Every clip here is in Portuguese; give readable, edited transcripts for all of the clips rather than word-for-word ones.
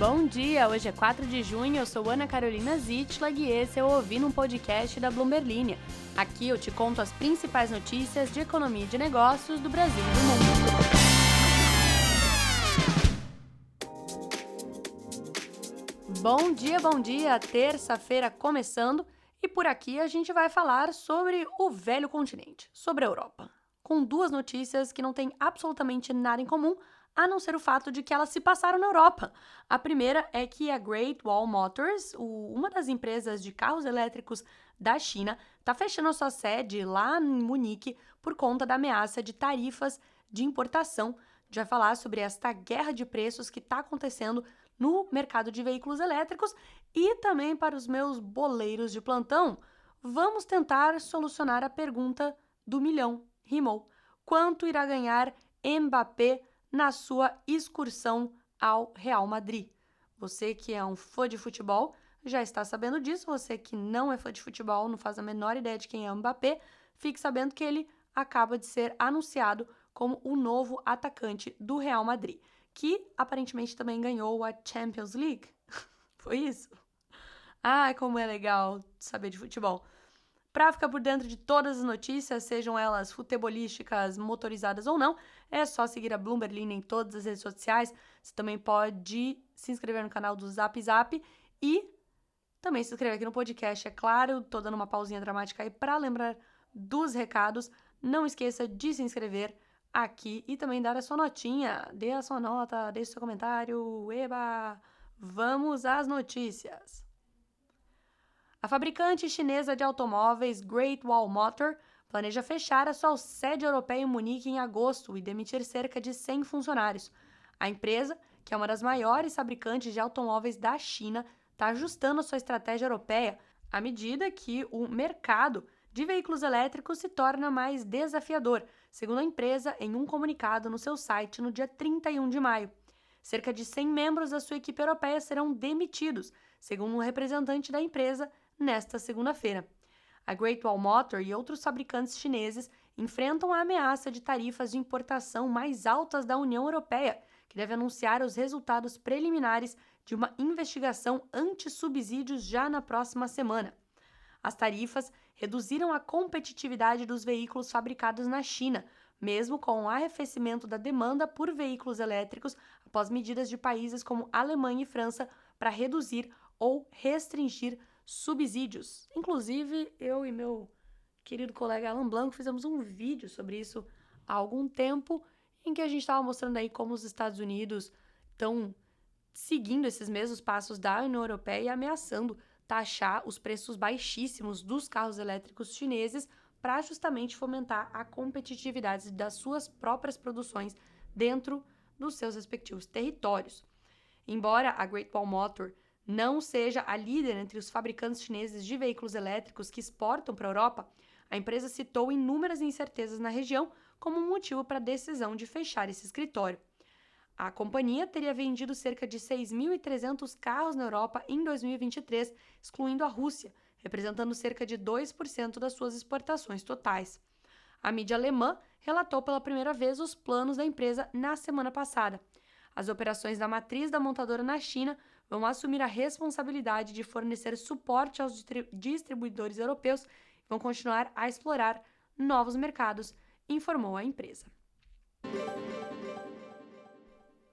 Bom dia, hoje é 4 de junho, eu sou Ana Carolina Zitlag e esse é o Ouvindo um Podcast da Bloomberg Linha. Aqui eu te conto as principais notícias de economia e de negócios do Brasil e do mundo. Bom dia, terça-feira começando e por aqui a gente vai falar sobre o velho continente, sobre a Europa, com duas notícias que não têm absolutamente nada em comum, a não ser o fato de que elas se passaram na Europa. A primeira é que a Great Wall Motors, uma das empresas de carros elétricos da China, está fechando a sua sede lá em Munique por conta da ameaça de tarifas de importação. A gente vai falar sobre esta guerra de preços que está acontecendo no mercado de veículos elétricos e também para os meus boleiros de plantão. Vamos tentar solucionar a pergunta do milhão. Rimou. Quanto irá ganhar Mbappé na sua excursão ao Real Madrid? Você que é um fã de futebol já está sabendo disso. Você que não é fã de futebol, não faz a menor ideia de quem é o Mbappé, fique sabendo que ele acaba de ser anunciado como o novo atacante do Real Madrid, que aparentemente também ganhou a Champions League. Foi isso? Ah, como é legal saber de futebol. Para ficar por dentro de todas as notícias, sejam elas futebolísticas, motorizadas ou não, é só seguir a Bloomberg Linha em todas as redes sociais. Você também pode se inscrever no canal do Zap Zap e também se inscrever aqui no podcast, é claro. Tô dando uma pausinha dramática aí para lembrar dos recados. Não esqueça de se inscrever aqui e também dar a sua notinha. Dê a sua nota, deixe seu comentário. Eba! Vamos às notícias. A fabricante chinesa de automóveis Great Wall Motor planeja fechar a sua sede europeia em Munique em agosto e demitir cerca de 100 funcionários. A empresa, que é uma das maiores fabricantes de automóveis da China, está ajustando a sua estratégia europeia à medida que o mercado de veículos elétricos se torna mais desafiador, segundo a empresa em um comunicado no seu site no dia 31 de maio. Cerca de 100 membros da sua equipe europeia serão demitidos, segundo um representante da empresa, nesta segunda-feira. A Great Wall Motor e outros fabricantes chineses enfrentam a ameaça de tarifas de importação mais altas da União Europeia, que deve anunciar os resultados preliminares de uma investigação anti-subsídios já na próxima semana. As tarifas reduziram a competitividade dos veículos fabricados na China, mesmo com o arrefecimento da demanda por veículos elétricos após medidas de países como Alemanha e França para reduzir ou restringir subsídios. Inclusive, eu e meu querido colega Alan Blanco fizemos um vídeo sobre isso há algum tempo, em que a gente estava mostrando aí como os Estados Unidos estão seguindo esses mesmos passos da União Europeia e ameaçando taxar os preços baixíssimos dos carros elétricos chineses para justamente fomentar a competitividade das suas próprias produções dentro dos seus respectivos territórios. Embora a Great Wall Motor não seja a líder entre os fabricantes chineses de veículos elétricos que exportam para a Europa, a empresa citou inúmeras incertezas na região como um motivo para a decisão de fechar esse escritório. A companhia teria vendido cerca de 6.300 carros na Europa em 2023, excluindo a Rússia, representando cerca de 2% das suas exportações totais. A mídia alemã relatou pela primeira vez os planos da empresa na semana passada. As operações da matriz da montadora na China vão assumir a responsabilidade de fornecer suporte aos distribuidores europeus e vão continuar a explorar novos mercados, informou a empresa.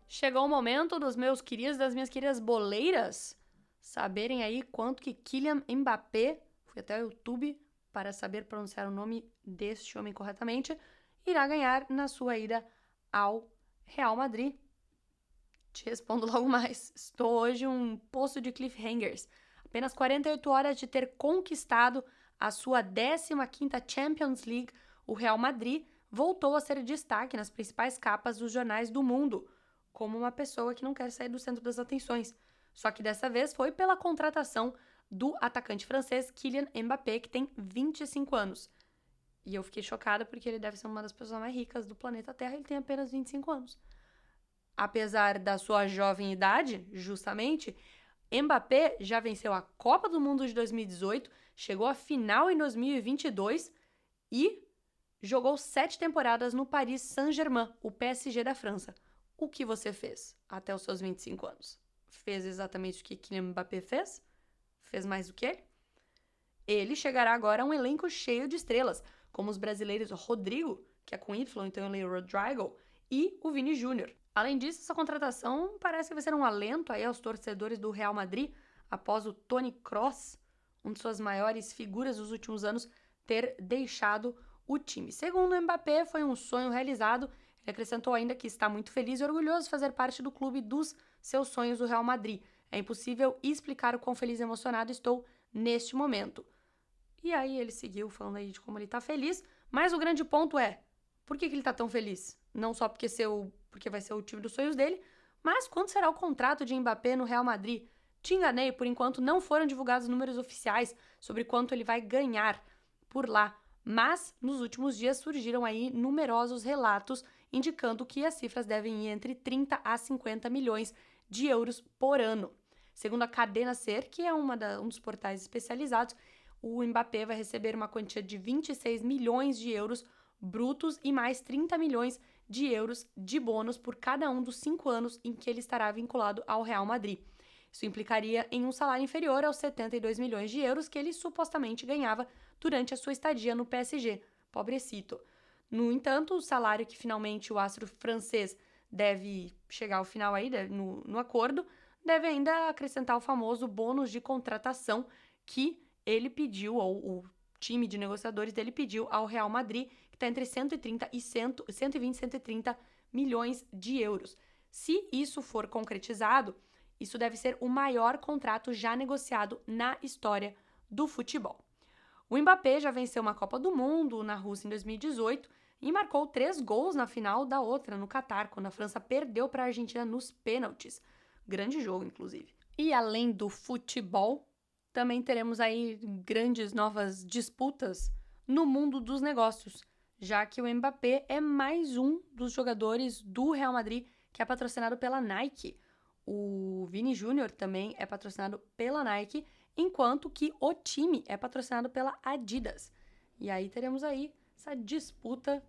Chegou o momento dos meus queridos e das minhas queridas boleiras saberem aí quanto que Kylian Mbappé, fui até o YouTube para saber pronunciar o nome deste homem corretamente, irá ganhar na sua ida ao Real Madrid. Te respondo logo mais. Estou hoje um poço de cliffhangers. Apenas 48 horas de ter conquistado a sua 15ª Champions League, o Real Madrid voltou a ser destaque nas principais capas dos jornais do mundo, como uma pessoa que não quer sair do centro das atenções. Só que dessa vez foi pela contratação do atacante francês Kylian Mbappé, que tem 25 anos. E eu fiquei chocada porque ele deve ser uma das pessoas mais ricas do planeta Terra e ele tem apenas 25 anos. Apesar da sua jovem idade, justamente, Mbappé já venceu a Copa do Mundo de 2018, chegou à final em 2022 e jogou 7 temporadas no Paris Saint-Germain, o PSG da França. O que você fez até os seus 25 anos? fez exatamente o que Kylian Mbappé fez mais do que ele. Ele chegará agora a um elenco cheio de estrelas, como os brasileiros Rodrigo, que é com Y, então ele é Rodrigo, e o Vini Júnior. Além disso, essa contratação parece que vai ser um alento aí aos torcedores do Real Madrid, após o Toni Kroos, uma de suas maiores figuras dos últimos anos, ter deixado o time. Segundo o Mbappé, foi um sonho realizado. Ele acrescentou ainda que está muito feliz e orgulhoso de fazer parte do clube dos seus sonhos do Real Madrid. É impossível explicar o quão feliz e emocionado estou neste momento. E aí ele seguiu falando aí de como ele tá feliz, mas o grande ponto é, por que ele tá tão feliz? Não só porque vai ser o time dos sonhos dele, mas quanto será o contrato de Mbappé no Real Madrid? Te enganei, por enquanto não foram divulgados números oficiais sobre quanto ele vai ganhar por lá, mas nos últimos dias surgiram aí numerosos relatos indicando que as cifras devem ir entre 30 a 50 milhões de euros por ano. Segundo a Cadena Ser, que é um dos portais especializados, o Mbappé vai receber uma quantia de 26 milhões de euros brutos e mais 30 milhões de euros de bônus por cada um dos 5 anos em que ele estará vinculado ao Real Madrid. Isso implicaria em um salário inferior aos 72 milhões de euros que ele supostamente ganhava durante a sua estadia no PSG. Pobrecito. No entanto, o salário que finalmente o astro francês deve chegar ao final aí, no acordo, deve ainda acrescentar o famoso bônus de contratação que ele pediu, ou o time de negociadores dele pediu ao Real Madrid, que está entre 130 e 120, 130 milhões de euros. Se isso for concretizado, isso deve ser o maior contrato já negociado na história do futebol. O Mbappé já venceu uma Copa do Mundo na Rússia em 2018 e marcou 3 gols na final da outra, no Catar, quando a França perdeu para a Argentina nos pênaltis. Grande jogo, inclusive. E além do futebol, também teremos aí grandes novas disputas no mundo dos negócios, já que o Mbappé é mais um dos jogadores do Real Madrid que é patrocinado pela Nike. O Vini Júnior também é patrocinado pela Nike, enquanto que o time é patrocinado pela Adidas. E aí teremos aí essa disputa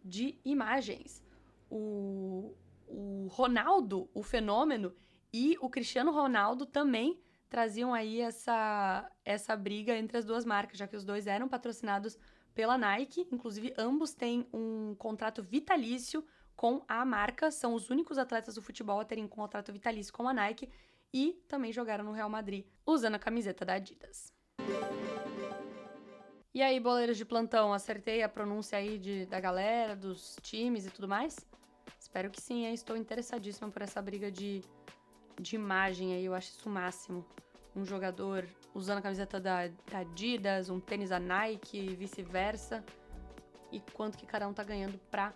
de imagens. O Ronaldo, o fenômeno, e o Cristiano Ronaldo também traziam aí essa briga entre as duas marcas, já que os dois eram patrocinados pela Nike. Inclusive, ambos têm um contrato vitalício com a marca, são os únicos atletas do futebol a terem um contrato vitalício com a Nike e também jogaram no Real Madrid usando a camiseta da Adidas. E aí, boleiros de plantão, acertei a pronúncia aí da galera, dos times e tudo mais? Espero que sim, hein? Estou interessadíssima por essa briga de imagem aí, eu acho isso o máximo. Um jogador usando a camiseta da Adidas, um tênis da Nike e vice-versa. E quanto que cada um tá ganhando pra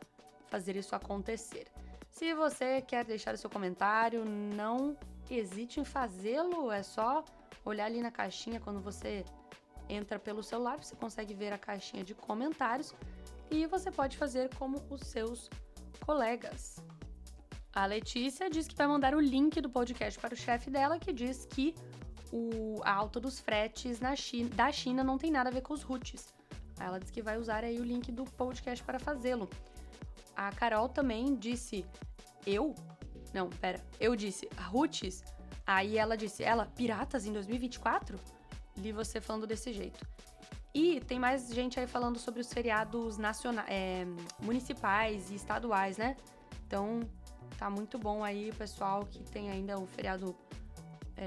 fazer isso acontecer. Se você quer deixar o seu comentário, não hesite em fazê-lo, é só olhar ali na caixinha quando você entra pelo celular, você consegue ver a caixinha de comentários e você pode fazer como os seus colegas. A Letícia diz que vai mandar o link do podcast para o chefe dela, que diz que a alta dos fretes da China não tem nada a ver com os Houthis. Ela diz que vai usar aí o link do podcast para fazê-lo. A Carol também disse, eu disse, Houthis, aí ela disse, piratas em 2024? Li você falando desse jeito. E tem mais gente aí falando sobre os feriados municipais e estaduais, né? Então, tá muito bom aí, pessoal, que tem ainda um feriado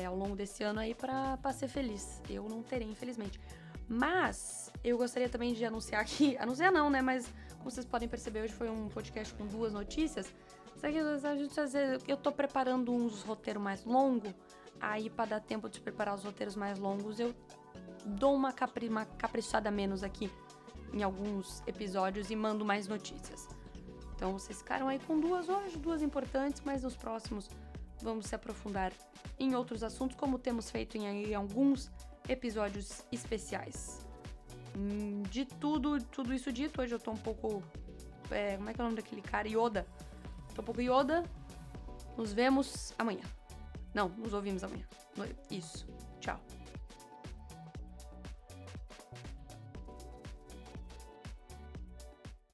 ao longo desse ano aí pra ser feliz. Eu não terei, infelizmente. Mas, eu gostaria também de anunciar aqui, anunciar não, né? Mas, como vocês podem perceber, hoje foi um podcast com 2 notícias. Só que eu tô preparando uns roteiros mais longos, aí pra dar tempo de preparar os roteiros mais longos, eu dou uma caprichada menos aqui em alguns episódios e mando mais notícias. Então vocês ficaram aí com 2 hoje, 2 importantes, mas nos próximos vamos se aprofundar em outros assuntos, como temos feito em alguns episódios especiais. De tudo isso dito, hoje eu tô um pouco... como é que é o nome daquele cara? Yoda. Tô um pouco Yoda. Nos vemos amanhã. Não, nos ouvimos amanhã. Isso. Tchau.